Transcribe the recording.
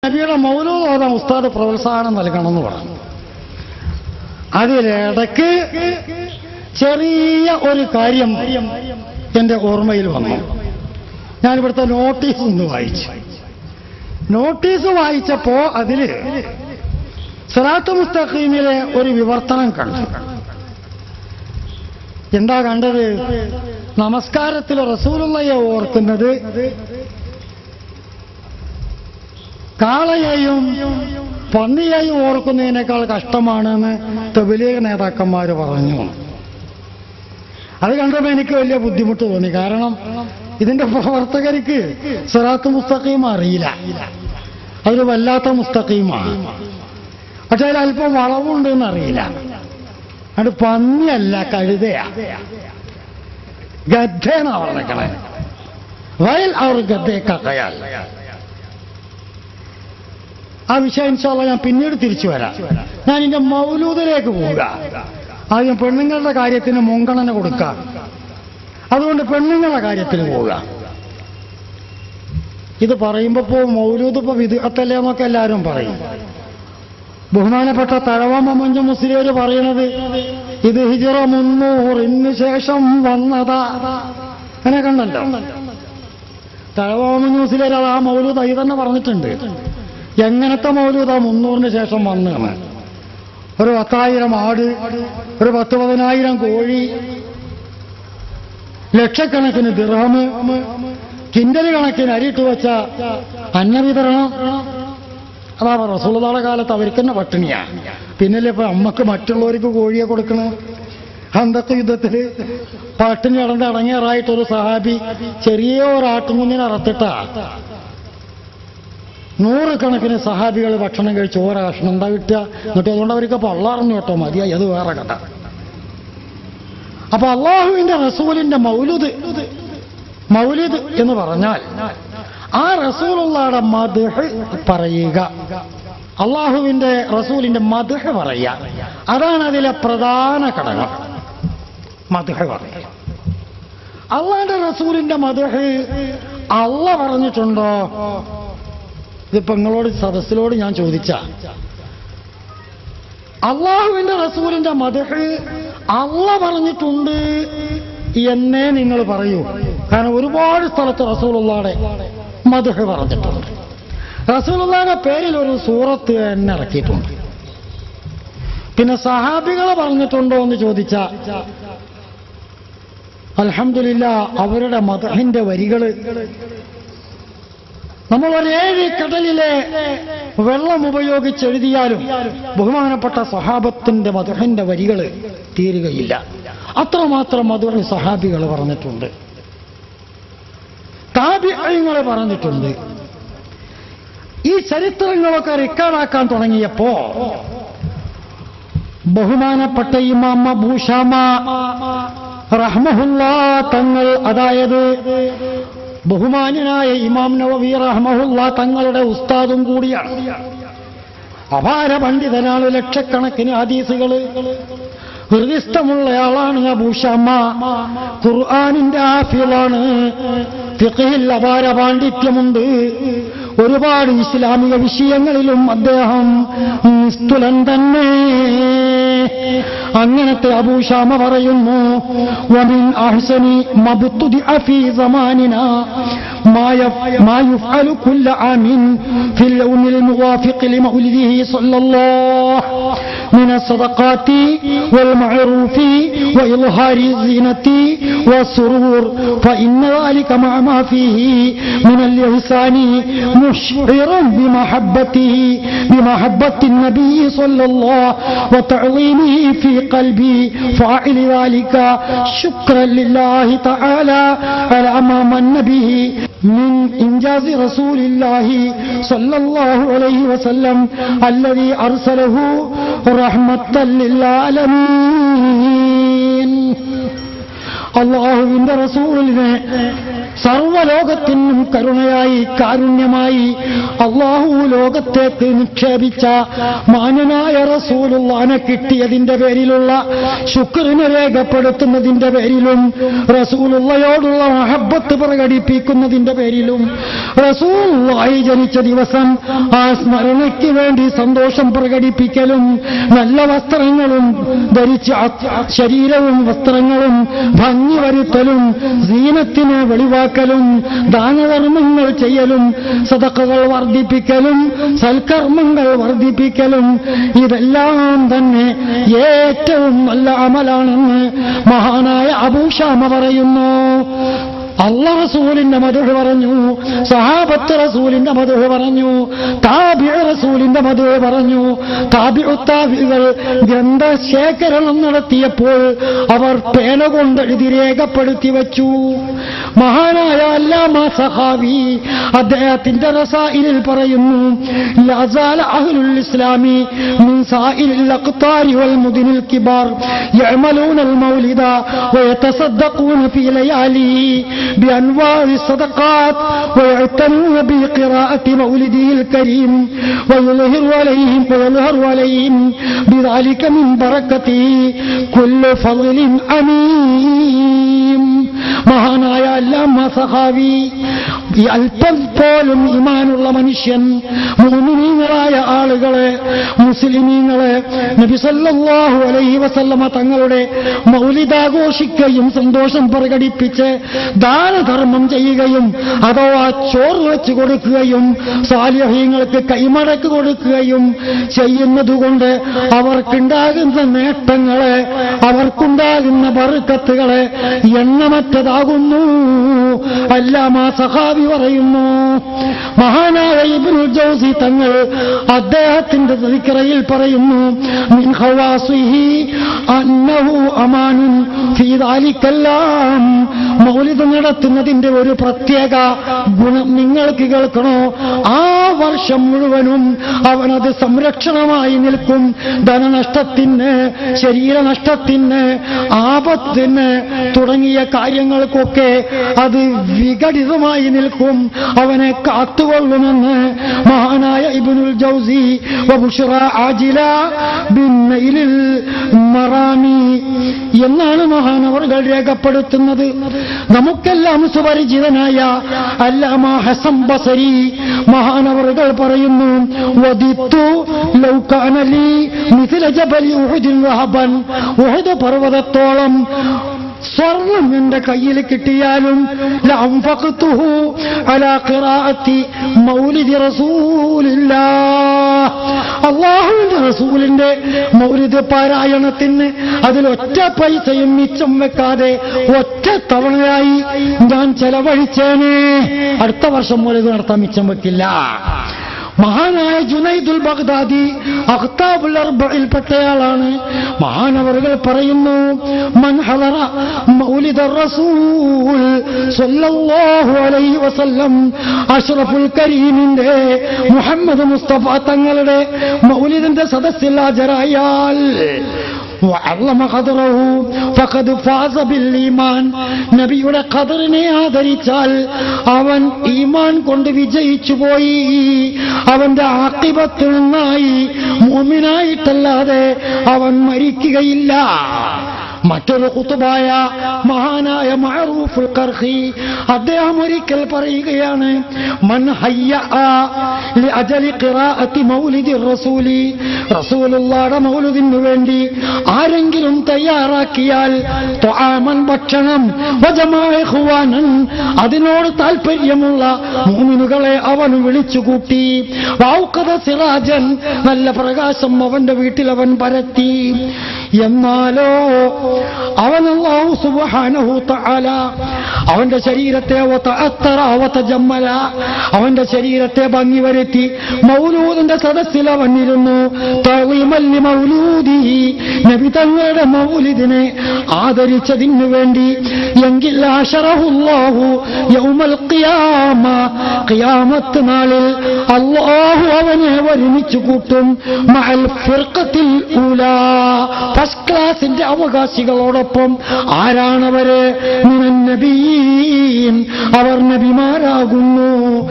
നബിയുടെ മൗലൂദ് ഓതാൻ ഉസ്താദ് പ്രോത്സാഹനം നൽകണമെന്ന് പറഞ്ഞു. അതിലിടയ്ക്ക് ചെറിയ ഒരു കാര്യം എൻ്റെ ഓർമ്മയിൽ വന്നു. ഞാനിവിടുത്തെ നോട്ടീസ് ഒന്ന് വായിച്ചു. നോട്ടീസ് വായിച്ചപ്പോ അതില് സിറാത്തുൽ മുസ്തഖീമിലെ ഒരു വിവർത്തനം കണ്ടു. എന്താ കണ്ടത്? നമസ്കാരത്തിൽ റസൂലുള്ളാഹിയെ ഓർക്കുന്നത് കാളയെയും പന്നിയെയും ഓർക്കുന്നതിനേക്കാൾ കഷ്ടമാണെന്ന് തബ്ലീഗ് നേതാക്കന്മാർ പറഞ്ഞു. അത് കണ്ടപ്പോൾ എനിക്ക് വലിയ ബുദ്ധിമുട്ട് തോന്നി. കാരണം ഇതിന്റെ പ്രവർത്തകർക്ക് സിറാത്തുൽ മുസ്തഖീം അറിയില്ല. അതൊരു വല്ലാത്ത മുസ്തഖീമാണ്. പക്ഷെ അതിൽ അല്പം വളവുണ്ടെന്ന് അറിയില്ല. അത് പന്നിയല്ല, കഴുതയാ, ഗദ്ദെന്നാ പറഞ്ഞേക്കണേ. വയൽ അവർ ഗദ്ദേക്കയാൽ. ആ വിഷയം ഇൻഷാ അല്ലാഹ് ഞാൻ പിന്നീട് തിരിച്ചു വരാം. ഞാൻ ഇതിന്റെ മൗലൂദിലേക്ക് പോവുക. ആദ്യം പെണ്ണുങ്ങളുടെ കാര്യത്തിന് മുൻഗണന കൊടുക്കുക. അതുകൊണ്ട് പെണ്ണുങ്ങളുടെ കാര്യത്തിന് പോവുക. ഇത് പറയുമ്പോ മൗലൂദ് ഇപ്പൊ വിദ്അത്തല്ലേ എന്നൊക്കെ എല്ലാവരും പറയും. ബഹുമാനപ്പെട്ട തഴവ മമ്മഞ്ച് മുസ്ലിയാർ പറയണത് ഇത് ഹിജ്റ 300 ശേഷം വന്നതാ. അങ്ങനെ കണ്ടല്ലോ തഴവ മമ്മഞ്ച് മുസ്ലിയാർ. അത് ആ മൗലൂദ് ആയി തന്നെ പറഞ്ഞിട്ടുണ്ട്. എങ്ങനത്തെ മൗലൂദാ 300 ശേഷം വന്നതാണ്? ഒരു 10,000 ആട്, ഒരു 10,000-10,000 കോഴി, ലക്ഷക്കണക്കിന് ദിർഹം, കിൻഡൽ കണക്കിന് അരിയിട്ട് വെച്ച അന്നവിതരണം. അതാ റസൂലുള്ളാഹിയുടെ കാലത്ത് അവർക്ക് തന്നെ പട്ടിണിയാ. പിന്നല്ലേ ഇപ്പൊ അമ്മക്ക് മറ്റുള്ളവർക്ക് കോഴിയെ കൊടുക്കണ? ഹന്തക്ക് യുദ്ധത്തില് പട്ടിണി കിടന്ന് അടങ്ങിയറായിട്ടൊരു സഹാബി ചെറിയ ഒരാട്ടുകുഞ്ഞിനെ അറത്തിട്ടാ 100 കണക്കിന് സഹാബികൾ ഭക്ഷണം കഴിച്ച് ഓരോ കഷ്ണം എന്താ കിട്ടുക. എന്നിട്ട് അതുകൊണ്ട് അവർക്ക് പള്ളറിഞ്ഞു കേട്ടോ, മതിയായി, അത് വേറെ കഥ. അപ്പൊ അള്ളാഹുവിന്റെ റസൂലിന്റെ മൗലൂദ് എന്ന് പറഞ്ഞാൽ ആ റസൂലുള്ളാഹിയുടെ മദ്ഹ് പറയുക, അള്ളാഹുവിന്റെ റസൂലിന്റെ മദ്ഹ് പറയുക. അതാണ് അതിലെ പ്രധാന ഘടകം. മദ്ഹ് പറയുക. അള്ളാഹുവിന്റെ റസൂലിന്റെ മദ്ഹ് അള്ളാഹ് പറഞ്ഞിട്ടുണ്ടോ? ഇതിപ്പോ നിങ്ങളോട് സദസ്സിലോട് ഞാൻ ചോദിച്ച അള്ളാഹുവിന്റെ റസൂലിന്റെ മദ്ഹ് അള്ളാഹ് പറഞ്ഞിട്ടുണ്ട് എന്നേ നിങ്ങൾ പറയൂ. കാരണം ഒരുപാട് സ്ഥലത്ത് റസൂലുള്ളാഹിയുടെ മദ്ഹ് പറഞ്ഞിട്ടുണ്ട്. റസൂലുള്ളാഹിയുടെ പേരിൽ ഒരു സൂറത്ത് തന്നെ ഇറക്കിയിട്ടുണ്ട്. പിന്നെ സഹാബികളെ പറഞ്ഞിട്ടുണ്ടോ എന്ന് ചോദിച്ചാ അൽഹംദുലില്ലാഹ് അവരുടെ മദ്ഹിന്റെ വരികള് നമ്മൾ ഒരു 7 കടലിലെ വെള്ളം ഉപയോഗിച്ചെഴുതിയാലും ബഹുമാനപ്പെട്ട സഹാബത്തിന്റെ മദ്ഹിന്റെ വരികൾ തീരുകയില്ല. അത്രമാത്രം മദ്ഹ് സഹാബികൾ പറഞ്ഞിട്ടുണ്ട്, താബിഈങ്ങൾ പറഞ്ഞിട്ടുണ്ട്. ഈ ചരിത്രങ്ങളൊക്കെ റെക്കോർഡാക്കാൻ തുടങ്ങിയപ്പോ ബഹുമാനപ്പെട്ട ഇമാം അബൂ ശാമ റഹ്മഹുല്ലാഹ് തങ്ങൾ, അതായത് ബഹുമാന്യനായ ഇമാം നവവി റഹ്മഹുല്ലാഹ് തങ്ങളുടെ ഉസ്താദും കൂടിയാണ്. അപാര പണ്ഡിതനാണ്. ലക്ഷക്കണക്കിന് ഹദീസുകൾ ഹൃദയസ്ഥമുള്ളയാളാണ് അബൂ ശാമ. ഖുർആനിന്റെ ഹാഫിളാണ്. ഫിഖ്ഹിൽ അപാര പാണ്ഡിത്യമുണ്ട്. ഒരുപാട് ഇസ്ലാമിക വിഷയങ്ങളിലും അദ്ദേഹം നിസ്തുലൻ തന്നെ. അങ്ങനത്തെ അബൂ ശാമ പറയുന്നു, വമിൻ അഹ്സനി മബ്തുദിഅ ഫീ സമാനിനാ മാ യുഫ്അലു കുല്ല ആമിൻ ഫിൽ യൗമിൽ മുവാഫിഖ് ലിമൗലിദിഹി സ്വല്ലല്ലാഹു മിന സദഖാതി വൽ മഅറൂഫി വഇൽഹാരി സീനതി വസ്സുറൂർ ഫഇന്ന ذلك مع ما فيه من الإحسان مشعرا بمحبة النبي صلى الله وتعظيمه في قلبي فاعل ذلك شكرا لله تعالى على ما من به من إنجاز رسول الله صلى الله عليه وسلم الذي أرسله رحمة للعالمين. അള്ളാഹുവിന്റെ റസൂലിനെ സർവ്വലോകത്തിനും കരുണയായി കാരുണ്യമായി അല്ലാഹു ലോകത്തേക്ക് നിക്ഷേപിച്ച മാന്യനായ റസൂലുള്ളാഹിനെ കിട്ടിയതിന്റെ പേരിലുള്ള ശുക്രിനെ രേഖപ്പെടുത്തുന്നതിന്റെ പേരിലും റസൂലുള്ളാഹിയോടുള്ള മഹബ്ബത്ത് പ്രകടിപ്പിക്കുന്നതിന്റെ പേരിലും റസൂലുള്ളാഹി ജനിച്ച ദിവസം ആ സ്മരണയ്ക്ക് വേണ്ടി സന്തോഷം പ്രകടിപ്പിക്കലും നല്ല വസ്ത്രങ്ങളും ധരിച്ച് ശരീരവും വസ്ത്രങ്ങളും ഭംഗി വരുത്തലും സീനത്തിനെ വെളിവാക്കലും ദാനധർമ്മങ്ങൾ ചെയ്യലും സദഖകൾ വർദ്ധിപ്പിക്കലും സൽക്കർമ്മങ്ങൾ വർദ്ധിപ്പിക്കലും ഇതെല്ലാം തന്നെ ഏറ്റവും നല്ല അമലാണെന്ന് മഹാനായ അബൂ ശാമ പറയുന്നു. അല്ലാഹു റസൂലിന്റെ മദ്ഹ് പറഞ്ഞു, സഹാബത്ത് റസൂലിന്റെ മദ്ഹ് പറഞ്ഞു, താബിഈ റസൂലിന്റെ മദ്ഹ് പറഞ്ഞു. താബിഉ താബികൾ ഗ്രന്ഥശേഖരണം നടത്തിയപ്പോൾ അവർ പേന കൊണ്ട് എഴുതി രേഖപ്പെടുത്തി വച്ചു. മഹാനായ അല്ലാമ സഹാവി അദ്ദേഹത്തിന്റെ റസായിലിൽ പറയുന്നു, ലഅസാല അഹ്ലുൽ ഇസ്ലാമി മിൻ സായിലിൽ അഖ്താരി വൽ മുദിനിൽ കിബാർ യഅമലൂനൽ മൗലിദ വയതസദ്ദഖൂന ഫീ ലയാലി بأنواع الصدقات ويعتنون بقراءة مولده الكريم ويظهر عليهم بذلك من بركته كل فضل عميم. മഹാനായ അല്ലാമ സഹാവി അല്പം പോലും ഈമാനുള്ള മനുഷ്യൻ മുഅ്മിനീങ്ങളായ ആളുകളെ മുസ്ലിമീങ്ങളെ നബി സല്ലല്ലാഹു അലൈഹി വസല്ലമ തങ്ങളുടെ മൗലിദാഘോഷിക്കുകയും സന്തോഷം പ്രകടിപ്പിച്ച് ദാനധർമ്മം ചെയ്യുകയും അഥവാ ചോറ് വെച്ച് കൊടുക്കുകയും സാലിഹീങ്ങൾക്ക് കൈമടക്ക് കൊടുക്കുകയും ചെയ്യുന്നതുകൊണ്ട് അവർക്കുണ്ടാകുന്ന നേട്ടങ്ങളെ അവർക്കുണ്ടാകുന്ന ബർക്കത്തുകളെ എണ്ണമറ്റതാകുന്നു. അല്ലാമ സഹാബി പറയുന്നു. മഹാനായ ഇബ്നുൽ ജൗസി തങ്ങൾ അദ്ദേഹത്തിന്റെ ദിക്റയിൽ പറയുന്നു, മിൻ ഖവാസിഹി അന്നഹു അമാനുൻ ഫീ ദാലികല്ലാം. മൗലിദ് നടത്തുന്നതിന്റെ ഒരു പ്രത്യേക ഗുണം നിങ്ങൾക്ക് കേൾക്കണോ? ആ വർഷം മുഴുവനും അവനത് സംരക്ഷണമായി നിൽക്കും. ധനനഷ്ടത്തിന്, ശരീരനഷ്ടത്തിന്, ആപത്തിന് തുടങ്ങിയ കാര്യങ്ങൾക്കൊക്കെ അത് വിഘടിതമായി നിൽക്കും, അവനെ കാത്തുകൊള്ളുമെന്ന് മഹാനായ ഇബ്നുൽ ജൗസി വബുശ്റ ആജില ബിന്നൈലിൽ മറാമി എന്നാണ് മഹാനവർകൾ രേഖപ്പെടുത്തുന്നത്. നമുക്കെല്ലാം സുപരിചിതനായ അല്ലാമ ഹസൻ ബസരി മഹാനവർകൾ പറയുന്നു, വദിത്തു ലൗ കാന ലി മിസ്ല ജബലി ഉഹുദിൻ വഹബൻ. ഉഹദ് പർവ്വതത്തോളം സ്വർണം എന്റെ കയ്യിൽ കിട്ടിയാലും ലഅൻഫഖ്തുഹു അലാ ഖിറാഅത്തി മൗലിദി റസൂലില്ലാഹ്. അല്ലാഹുവിന്റെ റസൂലിന്റെ മൗലിദ് പാരായണത്തിന് അതിലൊറ്റ പൈസയും മിച്ചം വെക്കാതെ ഒറ്റ തവണയായി ഞാൻ ചെലവഴിച്ചേനെ. അടുത്ത വർഷം മൗലിദ് നടത്താൻ മിച്ചം വെക്കില്ല. മഹാനായ ജുനൈദുൽ ബഗ്ദാദി അഖ്താബുൽ അർബഇൽപ്പെട്ടയാളാണ്. മഹാനവറുകൾ പറയുന്നു, മൻ ഹളറ മൗലിദ റസൂൽ സല്ലല്ലാഹു അലൈഹി വസല്ലം അഷ്റഫുൽ കരീമിന്റെ മുഹമ്മദ് മുസ്തഫ തങ്ങളുടെ മൗലിദിന്റെ സദസ്സിൽ ഹാജരായാൽ وعظم قدره فقد فاز بالإيمان. നബിയുടെ ഖദറിനെ ആദരിച്ചാൽ അവൻ ഈമാൻ കൊണ്ട് വിജയിച്ചു പോയി. അവന്റെ ആഖിബത്ത് നന്നായി. മുഅ്മിനായിട്ടല്ലാതെ അവൻ മരിക്കുകയില്ല. മറ്റൊരു ഖുതുബായ മഹാനായ മഅറൂഫുൽ ഖർഖി അദ്ദേഹം ഒരിക്കൽ പറയുകയാണ്, മൻ ഹയ്യഅ ലിഅജലി ഖിറാഅത്തി മൗലിദി റസൂലി. റസൂലുള്ളാഹിയുടെ മൗലിദിനു വേണ്ടി ആരെങ്കിലും തയ്യാറാക്കിയാൽ തുആമൻ ഭക്ഷണം വജമാഅ ഇഖ്വാനൻ അതിനോട് താൽപര്യമുള്ള മുഅ്മിനുകളെ അവൻ വിളിച്ചുകൂട്ടി, വൗഖദ സിറാജൻ നല്ല പ്രകാശം അവന്റെ വീട്ടിൽ അവൻ പരത്തി. എന്നാലോ അവൻ അല്ലാഹു സുബ്ഹാനഹു തആല അവന്റെ ശരീരത്തെ വതജമ്മല അവന്റെ ശരീരത്തെ ഭംഗി വരുത്തി മൗലൂദിന്റെ സദസ്സിൽ അവൻ ഇരുന്നു. തഅളീമൻ ലിമൗലൂദിഹി നബി തങ്ങളുടെ മൗലിദിനെ ആദരിച്ചതിനു വേണ്ടി. എങ്കിൽ അശറഹുല്ലാഹു യൗമൽ ഖിയാമ ഖിയാമത്ത് നാളിൽ അല്ലാഹു അവനെ ഒരുമിച്ച് കൂട്ടും മഅൽ ഫിർഖത്തിൽ ഊലാ ഫസ്റ്റ് ക്ലാസിന്റെ അവകാശികളോടൊപ്പം. ആരാണവര്? മിനൻ നബിയീൻ, അവർ നബിമാരാകുന്നു.